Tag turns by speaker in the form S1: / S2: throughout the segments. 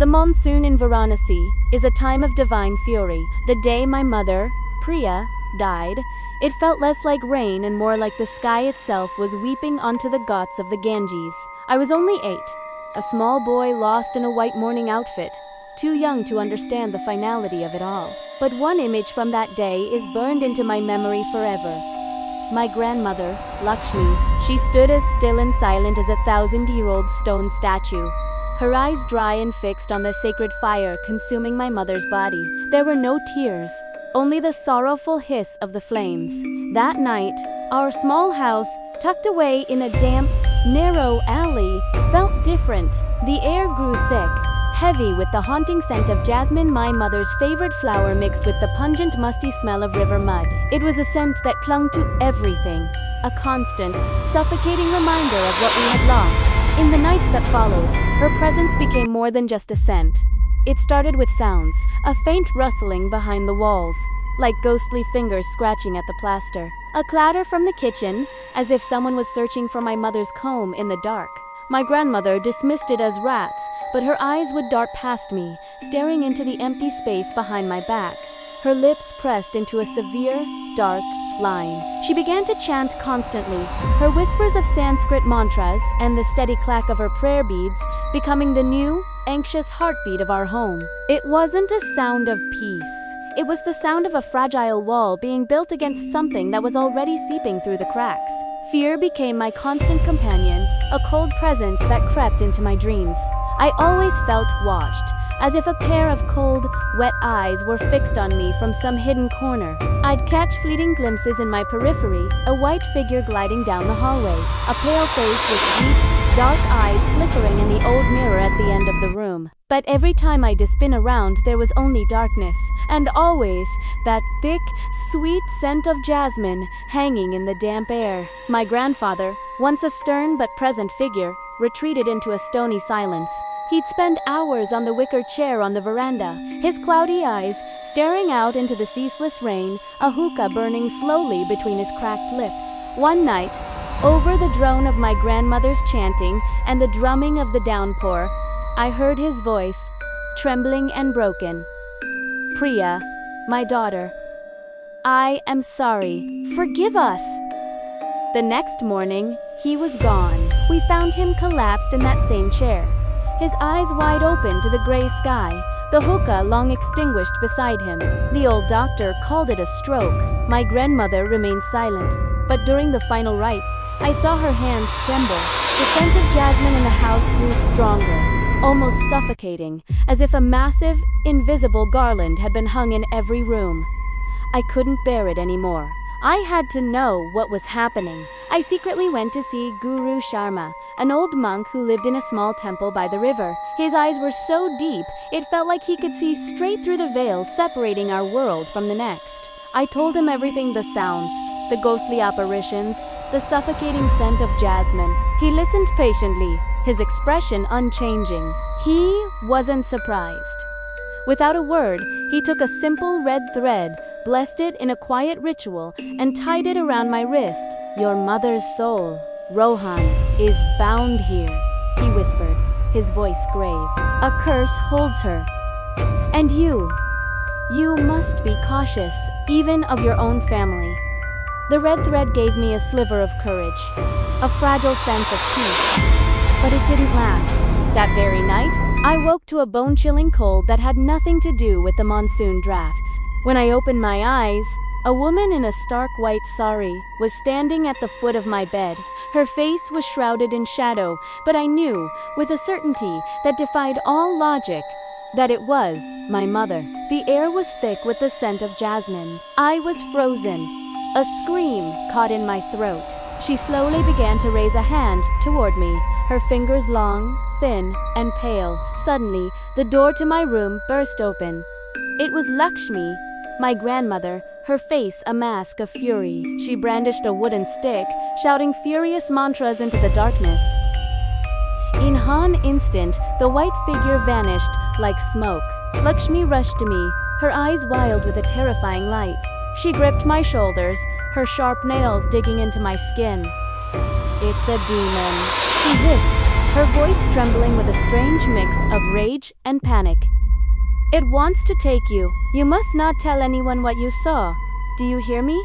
S1: The monsoon in Varanasi is a time of divine fury. The day my mother, Priya, died, it felt less like rain and more like the sky itself was weeping onto the ghats of the Ganges. I was only 8, a small boy lost in a white mourning outfit, too young to understand the finality of it all. But one image from that day is burned into my memory forever. My grandmother, Lakshmi, she stood as still and silent as a 1,000-year-old stone statue, her eyes dry and fixed on the sacred fire consuming my mother's body. There were no tears, only the sorrowful hiss of the flames. That night, our small house, tucked away in a damp, narrow alley, felt different. The air grew thick, heavy with the haunting scent of jasmine, my mother's favorite flower, mixed with the pungent, musty smell of river mud. It was a scent that clung to everything, a constant, suffocating reminder of what we had lost. In the nights that followed, her presence became more than just a scent. It started with sounds, a faint rustling behind the walls, like ghostly fingers scratching at the plaster. A clatter from the kitchen, as if someone was searching for my mother's comb in the dark. My grandmother dismissed it as rats, but her eyes would dart past me, staring into the empty space behind my back, her lips pressed into a severe, dark line. She began to chant constantly, her whispers of Sanskrit mantras and the steady clack of her prayer beads becoming the new, anxious heartbeat of our home. It wasn't a sound of peace. It was the sound of a fragile wall being built against something that was already seeping through the cracks. Fear became my constant companion, a cold presence that crept into my dreams. I always felt watched, as if a pair of cold, wet eyes were fixed on me from some hidden corner. I'd catch fleeting glimpses in my periphery, a white figure gliding down the hallway, a pale face with deep, dark eyes flickering in the old mirror at the end of the room. But every time I'd spin around, there was only darkness, and always that thick, sweet scent of jasmine hanging in the damp air. My grandfather, once a stern but present figure, retreated into a stony silence. He'd spend hours on the wicker chair on the veranda, his cloudy eyes staring out into the ceaseless rain, a hookah burning slowly between his cracked lips. One night, over the drone of my grandmother's chanting and the drumming of the downpour, I heard his voice, trembling and broken. "Priya, my daughter, I am sorry. Forgive us." The next morning, he was gone. We found him collapsed in that same chair, his eyes wide open to the gray sky, the hookah long extinguished beside him. The old doctor called it a stroke. My grandmother remained silent, but during the final rites, I saw her hands tremble. The scent of jasmine in the house grew stronger, almost suffocating, as if a massive, invisible garland had been hung in every room. I couldn't bear it anymore. I had to know what was happening. I secretly went to see Guru Sharma, an old monk who lived in a small temple by the river. His eyes were so deep, it felt like he could see straight through the veil separating our world from the next. I told him everything, the sounds, the ghostly apparitions, the suffocating scent of jasmine. He listened patiently, his expression unchanging. He wasn't surprised. Without a word, he took a simple red thread, blessed it in a quiet ritual, and tied it around my wrist. "Your mother's soul, Rohan, is bound here," he whispered, his voice grave. "A curse holds her. And you must be cautious, even of your own family." The red thread gave me a sliver of courage, a fragile sense of peace. But it didn't last. That very night, I woke to a bone-chilling cold that had nothing to do with the monsoon drafts. When I opened my eyes, a woman in a stark white sari was standing at the foot of my bed. Her face was shrouded in shadow, but I knew, with a certainty that defied all logic, that it was my mother. The air was thick with the scent of jasmine. I was frozen. A scream caught in my throat. She slowly began to raise a hand toward me, her fingers long, thin, and pale. Suddenly, the door to my room burst open. It was Lakshmi, my grandmother, her face a mask of fury. She brandished a wooden stick, shouting furious mantras into the darkness. In an instant, the white figure vanished like smoke. Lakshmi rushed to me, her eyes wild with a terrifying light. She gripped my shoulders, her sharp nails digging into my skin. "It's a demon," she hissed, her voice trembling with a strange mix of rage and panic. "It wants to take you. You must not tell anyone what you saw. Do you hear me?"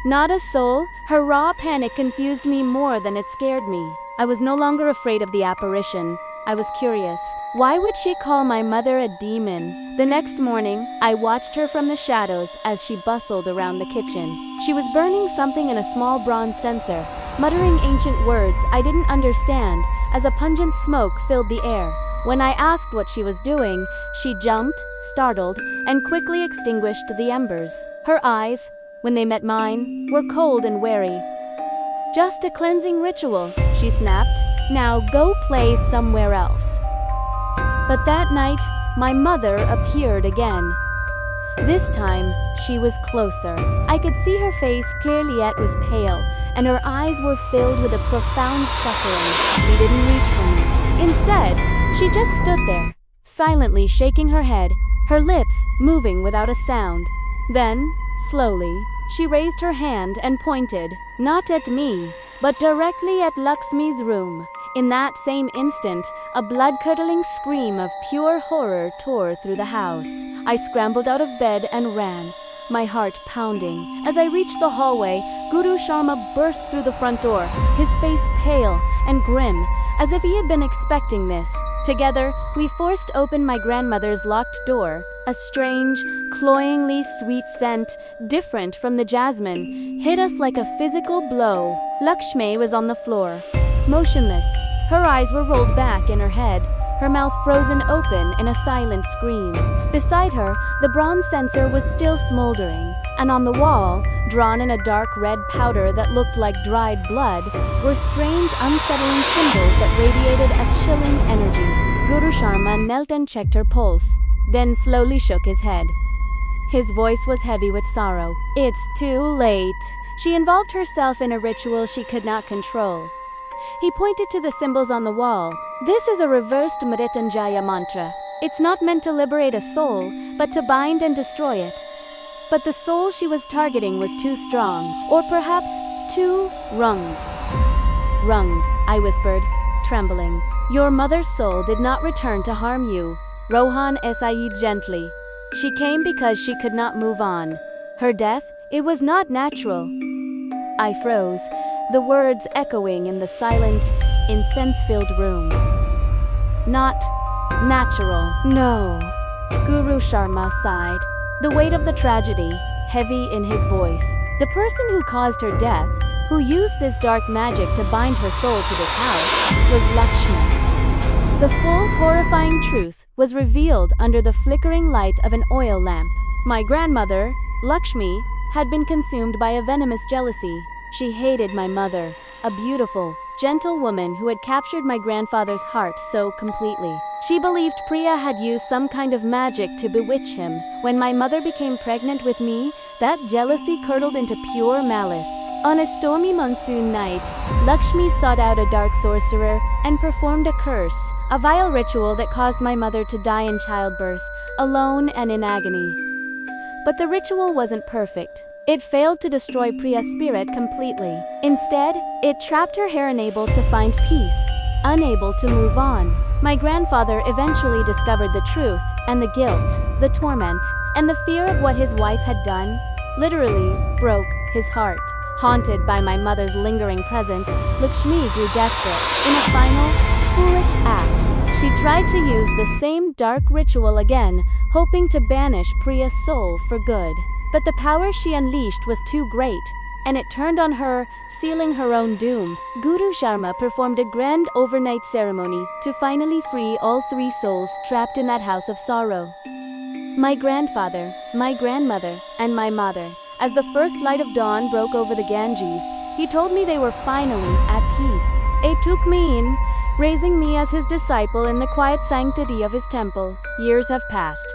S1: Not a soul. Her raw panic confused me more than it scared me. I was no longer afraid of the apparition. I was curious. Why would she call my mother a demon? The next morning, I watched her from the shadows as she bustled around the kitchen. She was burning something in a small bronze censer, muttering ancient words I didn't understand as a pungent smoke filled the air. When I asked what she was doing, she jumped, startled, and quickly extinguished the embers. Her eyes, when they met mine, were cold and wary. "Just a cleansing ritual," she snapped. "Now go play somewhere else." But that night, my mother appeared again. This time, she was closer. I could see her face clearly, yet was pale, and her eyes were filled with a profound suffering. She didn't reach for me. Instead, she just stood there, silently shaking her head, her lips moving without a sound. Then, slowly, she raised her hand and pointed, not at me, but directly at Lakshmi's room. In that same instant, a blood-curdling scream of pure horror tore through the house. I scrambled out of bed and ran, my heart pounding. As I reached the hallway, Guru Sharma burst through the front door, his face pale and grim, as if he had been expecting this. Together, we forced open my grandmother's locked door. A strange, cloyingly sweet scent, different from the jasmine, hit us like a physical blow. Lakshmi was on the floor, motionless. Her eyes were rolled back in her head, her mouth frozen open in a silent scream. Beside her, the bronze censer was still smoldering, and on the wall, drawn in a dark red powder that looked like dried blood, were strange, unsettling symbols that radiated a chilling energy. Guru Sharma knelt and checked her pulse, then slowly shook his head. His voice was heavy with sorrow. "It's too late. She involved herself in a ritual she could not control." He pointed to the symbols on the wall. "This is a reversed Mrityunjaya mantra. It's not meant to liberate a soul, but to bind and destroy it." But the soul she was targeting was too strong, or perhaps too wronged. "Wronged," I whispered, trembling. "Your mother's soul did not return to harm you," Rohan sighed gently. "She came because she could not move on. Her death, it was not natural." I froze, the words echoing in the silent, incense-filled room. "Not natural." "No." Guru Sharma sighed, the weight of the tragedy heavy in his voice. "The person who caused her death, who used this dark magic to bind her soul to this house, was Lakshmi." The full, horrifying truth was revealed under the flickering light of an oil lamp. My grandmother, Lakshmi, had been consumed by a venomous jealousy. She hated my mother, a beautiful, gentle woman who had captured my grandfather's heart so completely. She believed Priya had used some kind of magic to bewitch him. When my mother became pregnant with me, that jealousy curdled into pure malice. On a stormy monsoon night, Lakshmi sought out a dark sorcerer and performed a curse, a vile ritual that caused my mother to die in childbirth, alone and in agony. But the ritual wasn't perfect. It failed to destroy Priya's spirit completely. Instead, it trapped her here, unable to find peace, unable to move on. My grandfather eventually discovered the truth, and the guilt, the torment, and the fear of what his wife had done literally broke his heart. Haunted by my mother's lingering presence, Lakshmi grew desperate. In a final, foolish act, she tried to use the same dark ritual again, hoping to banish Priya's soul for good. But the power she unleashed was too great, and it turned on her, sealing her own doom. Guru Sharma performed a grand overnight ceremony to finally free all three souls trapped in that house of sorrow. My grandfather, my grandmother, and my mother. As the first light of dawn broke over the Ganges, he told me they were finally at peace. It took me in, raising me as his disciple in the quiet sanctity of his temple. Years have passed.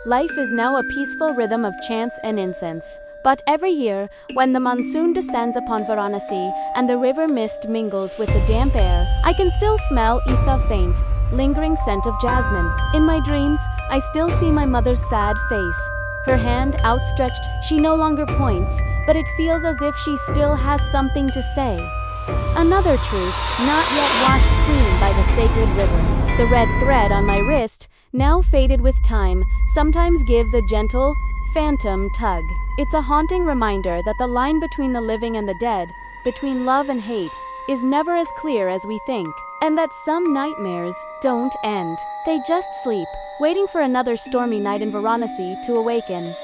S1: Life is now a peaceful rhythm of chants and incense. But every year, when the monsoon descends upon Varanasi and the river mist mingles with the damp air, I can still smell the faint, lingering scent of jasmine. In my dreams, I still see my mother's sad face. Her hand outstretched, she no longer points, but it feels as if she still has something to say. Another truth, not yet washed clean by the sacred river. The red thread on my wrist, now faded with time, sometimes gives a gentle, phantom tug. It's a haunting reminder that the line between the living and the dead, between love and hate, is never as clear as we think, and that some nightmares don't end. They just sleep, waiting for another stormy night in Varanasi to awaken.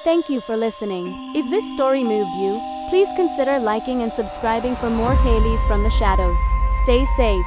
S1: Thank you for listening. If this story moved you, please consider liking and subscribing for more tales from the shadows. Stay safe.